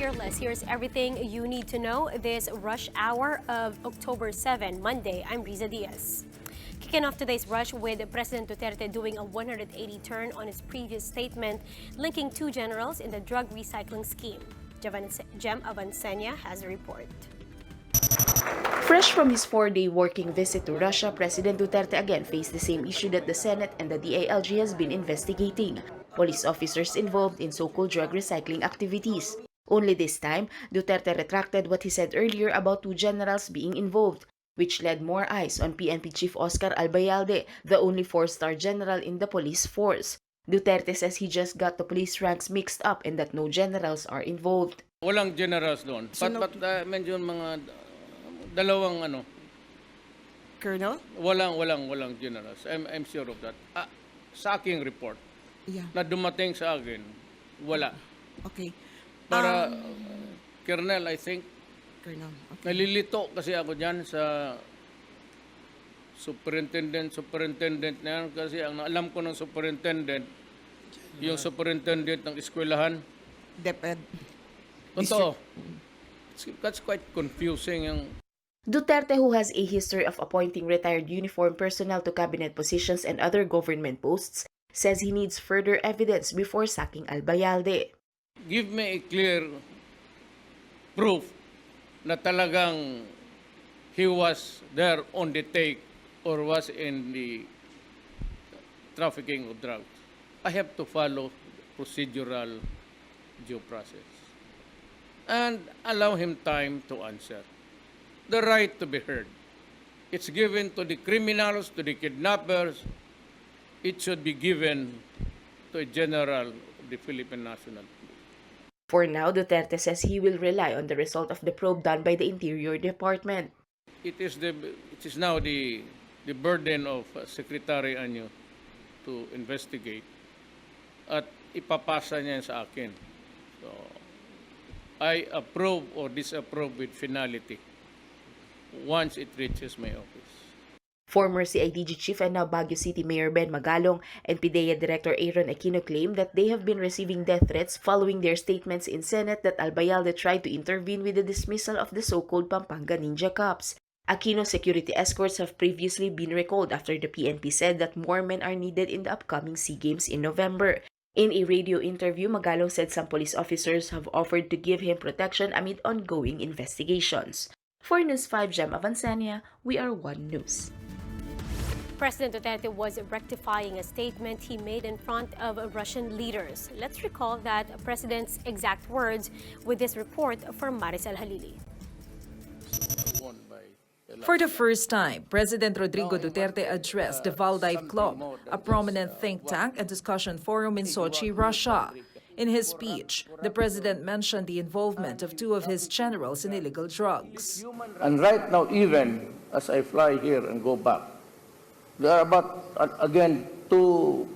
fearless. Here's everything you need to know this rush hour of October 7, Monday. I'm Riza Diaz. Kicking off today's rush with President Duterte doing a 180 turn on his previous statement linking two generals in the drug recycling scheme. Jem Avancenia has a report. Fresh from his 4-day working visit to Russia, President Duterte again faced the same issue that the Senate and the DILG has been investigating: police officers involved in so-called drug recycling activities. Only this time, Duterte retracted what he said earlier about two generals being involved, which led more eyes on PNP Chief Oscar Albayalde, the only 4-star general in the police force. Duterte says he just got the police ranks mixed up and that no generals are involved. Walang generals doon. But medyo mga dalawang Colonel? Walang generals. I'm sure of that. Sa aking report, na dumating sa akin, wala. Okay. Para, Colonel, I think, Colonel, okay. nalilito kasi ako dyan sa superintendent na yan. Kasi ang alam ko ng superintendent, yung superintendent ng eskwelahan. DepEd. Totoo. That's quite confusing. Duterte, who has a history of appointing retired uniformed personnel to cabinet positions and other government posts, says he needs further evidence before sacking Albayalde. Give me a clear proof na talagang he was there on the take or was in the trafficking of drugs. I have to follow procedural due process and allow him time to answer. The right to be heard. It's given to the criminals, to the kidnappers. It should be given to a general of the Philippine National Police. For now, Duterte says he will rely on the result of the probe done by the Interior Department. It is now the burden of Secretary Anyo to investigate at ipapasa niya sa akin. So, I approve or disapprove with finality once it reaches my office. Former CIDG Chief and now Baguio City Mayor Ben Magalong and PIDEA Director Aaron Aquino claim that they have been receiving death threats following their statements in Senate that Albayalde tried to intervene with the dismissal of the so-called Pampanga Ninja Cops. Aquino's security escorts have previously been recalled after the PNP said that more men are needed in the upcoming SEA Games in November. In a radio interview, Magalong said some police officers have offered to give him protection amid ongoing investigations. For News 5, Jem Avancenia, we are One News. President Duterte was rectifying a statement he made in front of Russian leaders. Let's recall that President's exact words with this report from Maricel Halili. For the first time, President Rodrigo Duterte addressed the Valdiv Club, a prominent think tank and discussion forum in Sochi, Russia. In his speech, the president mentioned the involvement of two of his generals in illegal drugs. And right now, even as I fly here and go back, there are about, again, two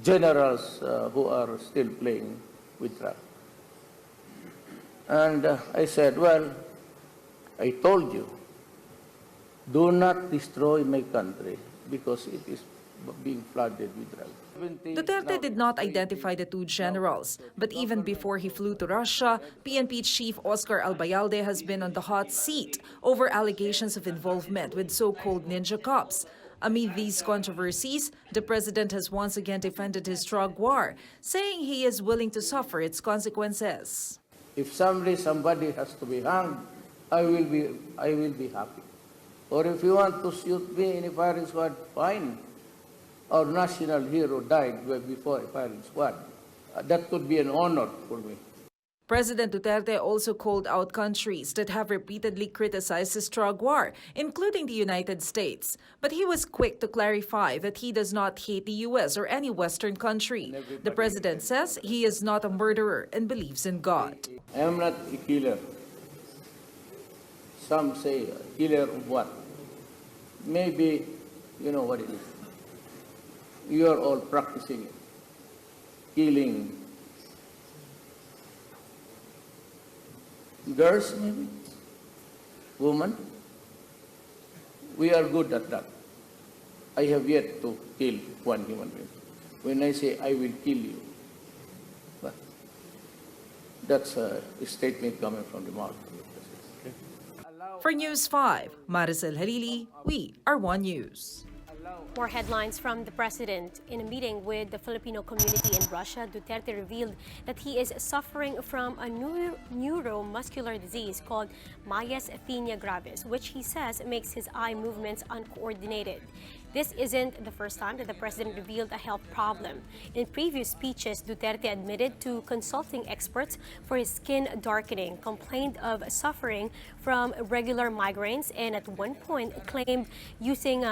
generals who are still playing with drugs. And I said, well, I told you, do not destroy my country because it is being flooded with drugs. Duterte did not identify the two generals, but even before he flew to Russia, PNP Chief Oscar Albayalde has been on the hot seat over allegations of involvement with so-called ninja cops. Amid these controversies, the president has once again defended his drug war, saying he is willing to suffer its consequences. If somebody has to be hanged, I will be happy. Or if you want to shoot me in a firing squad, fine. Our national hero died before a firing squad. That could be an honor for me. President Duterte also called out countries that have repeatedly criticized his drug war, including the United States. But he was quick to clarify that he does not hate the U.S. or any Western country. The president says he is not a murderer and believes in God. I am not a killer. Some say a killer of what? Maybe you know what it is. You are all practicing it. Killing girls, maybe, women. We are good at that. I have yet to kill one human being. When I say I will kill you, That's a statement coming from the mouth of the President. For News 5, Maricel Halili, we are One News. More headlines from the president. In a meeting with the Filipino community in Russia, Duterte revealed that he is suffering from a neuromuscular disease called myasthenia gravis, which he says makes his eye movements uncoordinated. This isn't the first time that the president revealed a health problem. In previous speeches, Duterte admitted to consulting experts for his skin darkening, complained of suffering from regular migraines, and at one point claimed using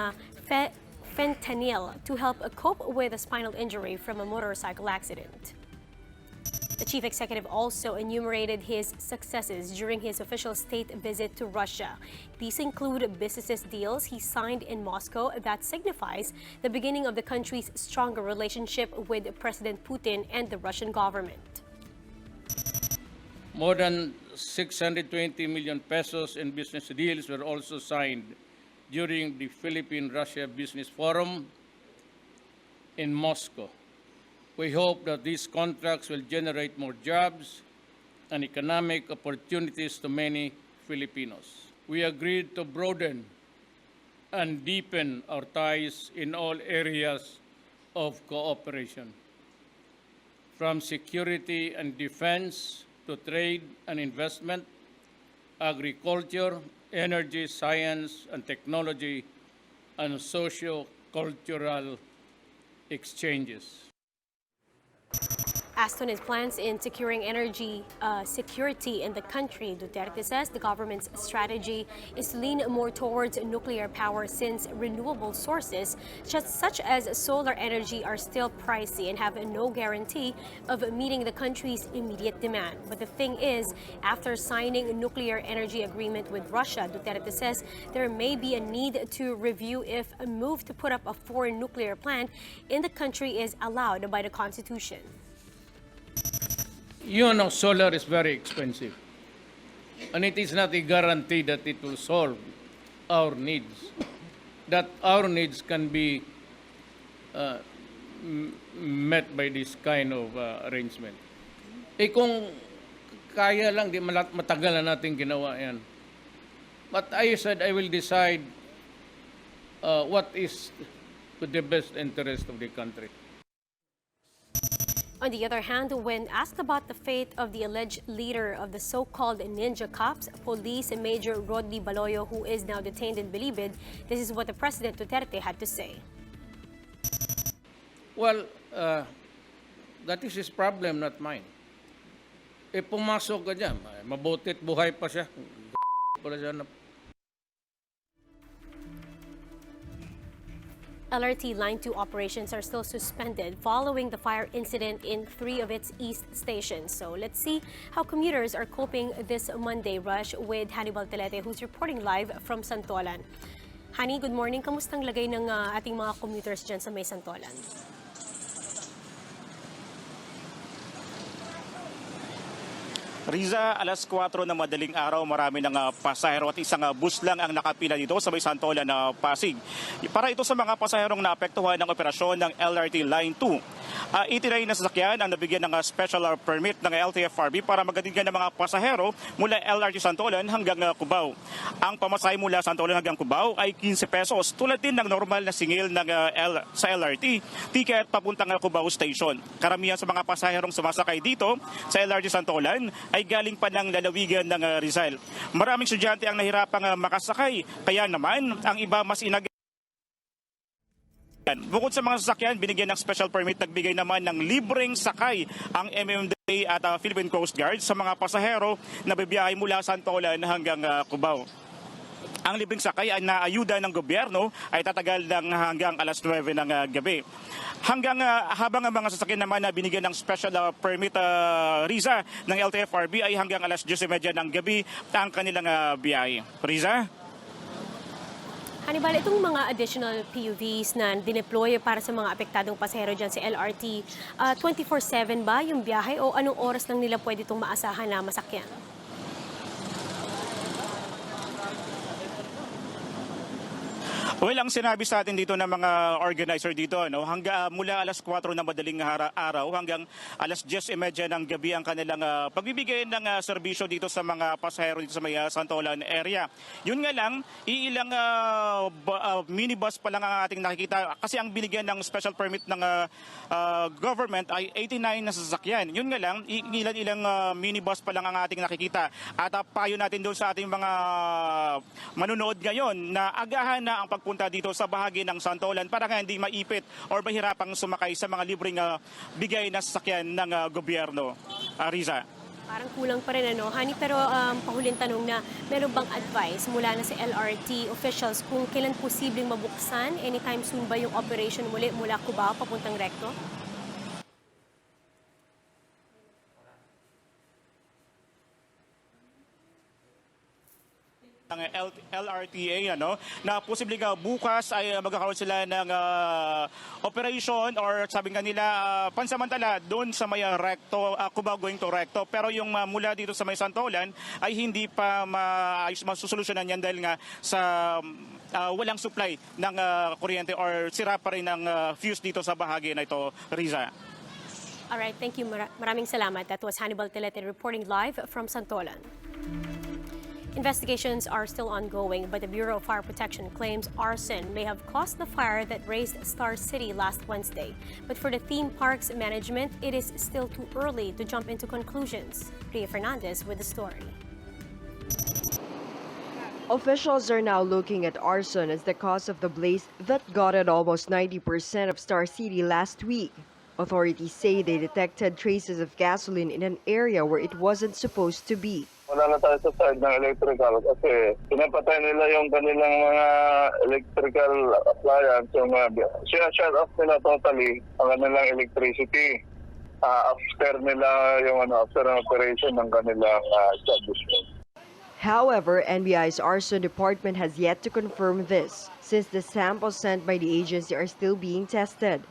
fentanyl to help cope with a spinal injury from a motorcycle accident. The chief executive also enumerated his successes during his official state visit to Russia. These include business deals he signed in Moscow that signifies the beginning of the country's stronger relationship with President Putin and the Russian government. More than 620 million pesos in business deals were also signed during the Philippine-Russia Business Forum in Moscow. We hope that these contracts will generate more jobs and economic opportunities to many Filipinos. We agreed to broaden and deepen our ties in all areas of cooperation, from security and defense to trade and investment, agriculture, energy, science and technology, and socio-cultural exchanges. As to his plans in securing energy security in the country, Duterte says the government's strategy is to lean more towards nuclear power since renewable sources such as solar energy are still pricey and have no guarantee of meeting the country's immediate demand. But the thing is, after signing a nuclear energy agreement with Russia, Duterte says there may be a need to review if a move to put up a foreign nuclear plant in the country is allowed by the Constitution. You know, solar is very expensive, and it is not a guarantee that it will solve our needs, that our needs can be met by this kind of arrangement. Eh kung kaya lang, di matagal na natin ginawa yan. But I said I will decide what is to the best interest of the country. On the other hand, when asked about the fate of the alleged leader of the so-called ninja cops, Police Major Rodney Baloyo, who is now detained in Bilibid, this is what the President Duterte had to say. Well, that is his problem, not mine. Eh, pumasok ka dyan, mabutit buhay pa siya. Pala siya na. LRT Line 2 operations are still suspended following the fire incident in 3 of its east stations. So let's see how commuters are coping this Monday rush with Hannibal Telete, who's reporting live from Santolan. Hani, good morning. Kamustang lagay ng ating mga commuters dyan sa may Santolan? Riza, alas 4 ng madaling araw, marami ng pasahero at isang bus lang ang nakapila dito sa may Santolan na Pasig. Para ito sa mga pasaherong naapektuhan ng operasyon ng LRT Line 2. Itinay na sasakyan ang nabigyan ng special permit ng LTFRB para magatid ng mga pasahero mula LRT Santolan hanggang Cubao. Ang pamasahe mula Santolan hanggang Cubao ay 15 pesos, tulad din ng normal na singil ng sa LRT, ticket papuntang Cubao Station. Karamihan sa mga pasaherong sumasakay dito sa LRT Santolan ay galing pa ng lalawigan ng Rizal. Maraming estudyante ang nahirapang makasakay, kaya naman ang iba mas Bukod sa mga sasakyan, binigyan ng special permit, nagbigay naman ng libreng sakay ang MMDA at Philippine Coast Guard sa mga pasahero na bibiyahe mula Santolan hanggang Cubao. Ang libreng sakay ay naayuda ng gobyerno ay tatagal ng hanggang alas 9 ng gabi. Habang ang mga sasakyan naman na binigyan ng special permit Riza ng LTFRB ay hanggang alas 10:30 ng gabi ang kanilang biyahe. Riza? Hannibal, itong mga additional PUVs na dineploy para sa mga apektadong pasahero dyan sa LRT, 24/7 ba yung biyahe o anong oras lang nila pwede itong maasahan na masakyan? Well, ang sinabi sa atin dito ng mga organizer dito, mula alas 4 ng madaling araw hanggang alas 10:30 ng gabi ang kanilang pagbibigay ng serbisyo dito sa mga pasahero dito sa may Santolan area. Yun nga lang, iilang minibus pa lang ang ating nakikita kasi ang binigyan ng special permit ng government ay 89 na sasakyan. Yun nga lang, ilang minibus pa lang ang ating nakikita. At payo natin doon sa ating mga manunood ngayon na agahan na ang pagpunta dito sa bahagi ng Santolan para nga hindi maipit or mahirapang sumakay sa mga libreng bigay na sasakyan ng gobyerno. Riza. Parang kulang pa rin, Hani, pero pahuling tanong na, meron bang advice mula na sa LRT officials kung kailan posibleng mabuksan? Anytime soon ba yung operation muli mula Cubao papuntang Recto? Ang LRTA na posibleng bukas ay magkakaroon sila ng operation or sabi nga nila pansamantala doon sa may Recto, Cubao going to Recto, pero yung mula dito sa may Santolan ay hindi pa maayos masusolusyonan yan dahil nga sa walang supply ng kuryente or sira pa rin ng fuse dito sa bahagi na ito, Riza. Alright, thank you. Maraming salamat. That was Hannibal Telete reporting live from Santolan. Investigations are still ongoing, but the Bureau of Fire Protection claims arson may have caused the fire that razed Star City last Wednesday. But for the theme park's management, it is still too early to jump into conclusions. Ria Fernandez with the story. Officials are now looking at arson as the cause of the blaze that gutted almost 90% of Star City last week. Authorities say they detected traces of gasoline in an area where it wasn't supposed to be. Wala na tayo sa side ng electrical kasi pinapatay nila yung kanilang mga electrical appliance. Shut off nila totally ang kanilang electricity after an operation ng kanilang establishment. However, NBI's arson department has yet to confirm this, since the samples sent by the agency are still being tested.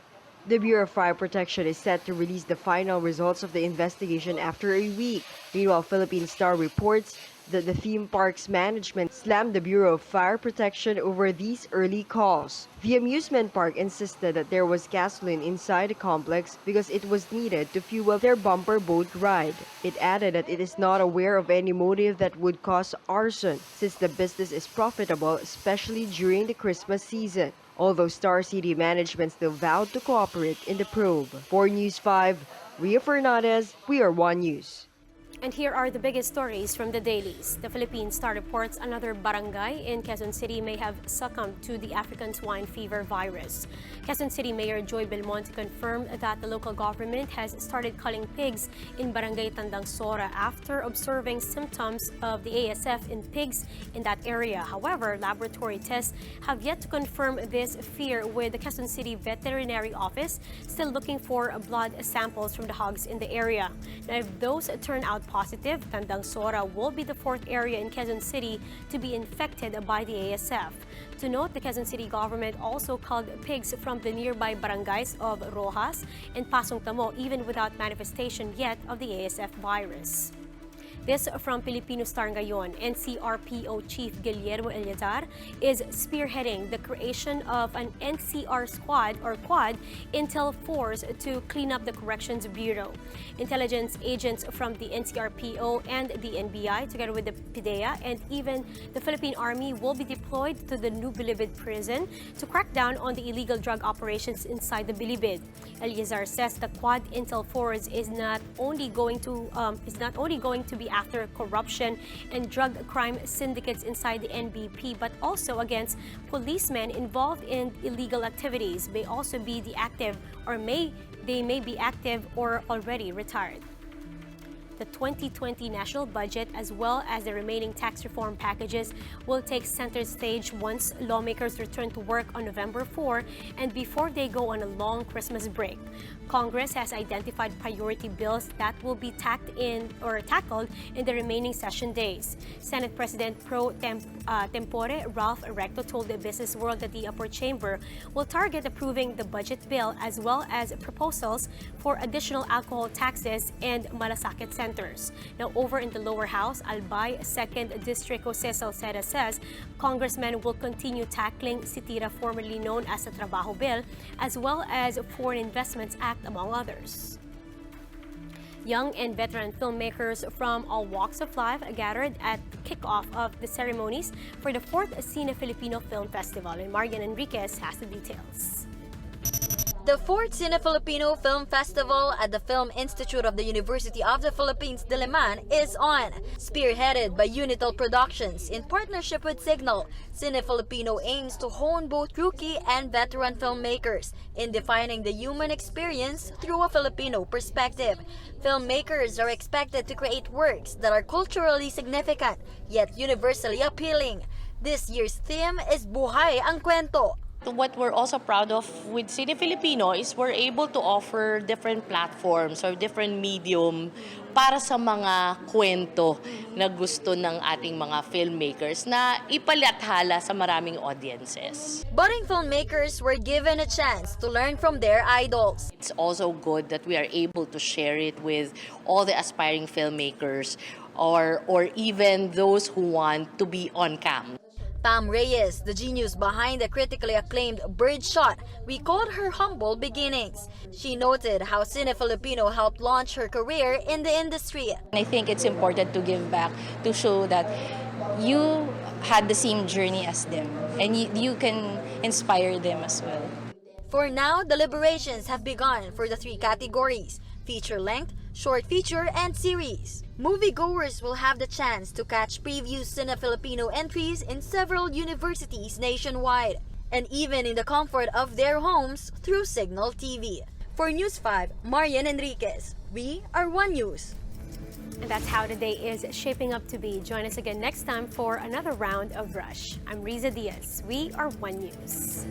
The Bureau of Fire Protection is set to release the final results of the investigation after a week. Meanwhile, Philippine Star reports that the theme park's management slammed the Bureau of Fire Protection over these early calls. The amusement park insisted that there was gasoline inside the complex because it was needed to fuel their bumper boat ride. It added that it is not aware of any motive that would cause arson, since the business is profitable, especially during the Christmas season. Although Star City management still vowed to cooperate in the probe. For News 5, Ria Fernandez, We Are One News. And here are the biggest stories from the dailies. The Philippine Star reports another barangay in Quezon City may have succumbed to the African swine fever virus. Quezon City Mayor Joy Belmonte confirmed that the local government has started culling pigs in Barangay Tandang Sora after observing symptoms of the ASF in pigs in that area. However, laboratory tests have yet to confirm this fear, with the Quezon City Veterinary Office still looking for blood samples from the hogs in the area. Now, if those turn out positive, Tandang Sora will be the fourth area in Quezon City to be infected by the ASF. To note, the Quezon City government also culled pigs from the nearby barangays of Rojas and Pasong Tamo, even without manifestation yet of the ASF virus. This from Filipino Star ngayon. NCRPO Chief Guillermo Eliazar is spearheading the creation of an NCR squad or quad intel force to clean up the Corrections Bureau. Intelligence agents from the NCRPO and the NBI, together with the PIDEA and even the Philippine Army, will be deployed to the new Bilibid prison to crack down on the illegal drug operations inside the Bilibid. Eliazar says the quad intel force is not only going to be after corruption and drug crime syndicates inside the NBP, but also against policemen involved in illegal activities. They also be the active, or they may be active or already retired. The 2020 national budget, as well as the remaining tax reform packages, will take center stage once lawmakers return to work on November 4 and before they go on a long Christmas break. Congress has identified priority bills that will be tackled in the remaining session days. Senate President Pro tempore, Ralph Recto told the Business World that the upper chamber will target approving the budget bill as well as proposals for additional alcohol taxes and malasakit centers. Now, over in the lower house, Albay 2nd District Jose Salceda says congressmen will continue tackling Sitira, formerly known as the Trabajo Bill, as well as Foreign Investments Act, among others. Young and veteran filmmakers from all walks of life gathered at the kickoff of the ceremonies for the 4th CineFilipino Film Festival, and Marian Enriquez has the details. The 4th CineFilipino Film Festival at the Film Institute of the University of the Philippines, Diliman, is on. Spearheaded by Unitel Productions in partnership with Signal, CineFilipino aims to hone both rookie and veteran filmmakers in defining the human experience through a Filipino perspective. Filmmakers are expected to create works that are culturally significant yet universally appealing. This year's theme is Buhay ang Kwento. What we're also proud of with CineFilipino is we're able to offer different platforms or different medium para sa mga kwento na gusto ng ating mga filmmakers na ipalathala sa maraming audiences. Budding filmmakers were given a chance to learn from their idols. It's also good that we are able to share it with all the aspiring filmmakers or even those who want to be on cam. Pam Reyes, the genius behind the critically acclaimed Birdshot, recalled her humble beginnings. She noted how CineFilipino helped launch her career in the industry. I think it's important to give back to show that you had the same journey as them and you can inspire them as well. For now, deliberations have begun for the 3 categories: feature length, short feature, and series. Moviegoers will have the chance to catch preview CineFilipino entries in several universities nationwide, and even in the comfort of their homes through Signal TV. For News 5, Marian Enriquez. We are One News. And that's how the day is shaping up to be. Join us again next time for another round of Rush. I'm Riza Diaz. We are One News.